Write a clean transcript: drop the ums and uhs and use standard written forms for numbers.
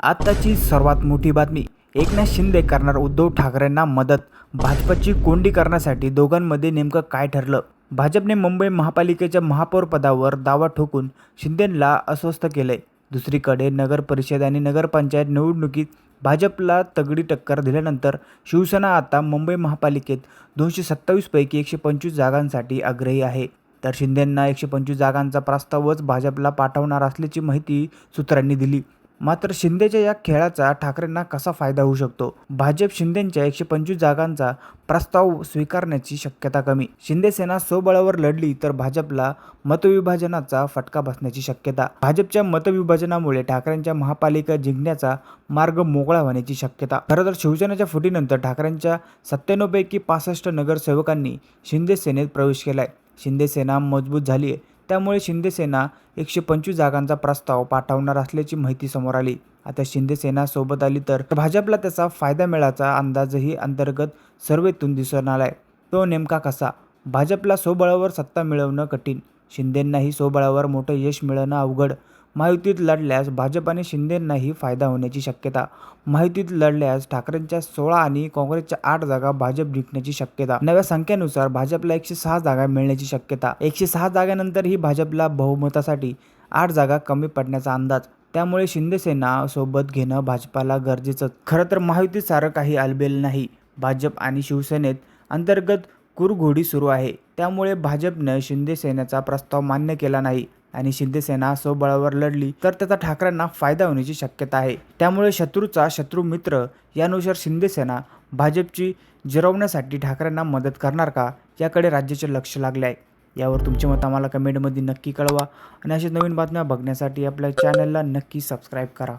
आत्ताची सर्वात मोठी बातमी. एकनाथ शिंदे करणार उद्धव ठाकरेंना मदत. भाजपची कोंडी करण्यासाठी दोघांमध्ये नेमकं काय ठरलं? भाजपने मुंबई महापालिकेच्या महापौरपदावर दावा ठोकून शिंदेंना अस्वस्थ केलंय. दुसरीकडे नगर परिषद आणि नगरपंचायत निवडणुकीत भाजपला तगडी टक्कर दिल्यानंतर शिवसेना आता मुंबई महापालिकेत 227 पैकी 125 जागांसाठी आग्रही आहे. तर शिंदेंना 125 जागांचा प्रस्तावच भाजपला पाठवणार असल्याची माहिती सूत्रांनी दिली. मात्र शिंदेच्या या खेळाचा ठाकरेंना कसा फायदा होऊ शकतो? भाजप शिंदेंच्या 125 जागांचा प्रस्ताव स्वीकारण्याची शक्यता कमी. शिंदे सेना स्वबळावर लढली तर भाजपला मतविभाजनाचा फटका बसण्याची शक्यता. भाजपच्या मतविभाजनामुळे ठाकरेंच्या महापालिका जिंकण्याचा मार्ग मोकळा होण्याची शक्यता. खरं तर शिवसेनेच्या फुटीनंतर ठाकरेंच्या 97 पैकी 65 नगरसेवकांनी शिंदे सेनेत प्रवेश केलाय. शिंदे सेना मजबूत झाली आहे. त्यामुळे शिंदे सेना 125 जागांचा प्रस्ताव पाठवणार असल्याची माहिती समोर आली. आता शिंदे सेना सोबत आली तर भाजपला त्याचा फायदा मिळाचा अंदाजही अंतर्गत सर्वेतून दिसून आलाय. तो नेमका कसा? भाजपला स्वबळावर सत्ता मिळवणं कठीण, शिंदेंनाही स्वबळावर मोठं यश मिळवणं अवघड. महायुतीत लढल्यास भाजप आणि शिंदेंनाही फायदा होण्याची शक्यता. महायुतीत लढल्यास ठाकरेंच्या 16 आणि काँग्रेसच्या 8 जागा भाजप जिंकण्याची शक्यता. नव्या संख्येनुसार भाजपला 106 जागा मिळण्याची शक्यता. 106 जागांनंतरही भाजपला बहुमतासाठी 8 जागा कमी पडण्याचा अंदाज. त्यामुळे शिंदे सेना सोबत घेणं भाजपाला गरजेचंच. खरं तर महायुतीत सारं काही आलबेल नाही. भाजप आणि शिवसेनेत अंतर्गत कुरघोडी सुरू आहे. त्यामुळे भाजपनं शिंदे सेनेचा प्रस्ताव मान्य केला नाही आणि शिंदे सेना स्वबळावर लढली तर त्याचा ठाकरेंना फायदा होण्याची शक्यता आहे. त्यामुळे शत्रूचा शत्रू मित्र यानुसार शिंदे सेना भाजपची जिरवण्यासाठी ठाकरेंना मदत करणार का, याकडे राज्याचे लक्ष लागले आहे. यावर तुमचे मत आम्हाला कमेंटमध्ये नक्की कळवा आणि अशाच नवीन बातम्या बघण्यासाठी आपल्या चॅनलला नक्की सबस्क्राईब करा.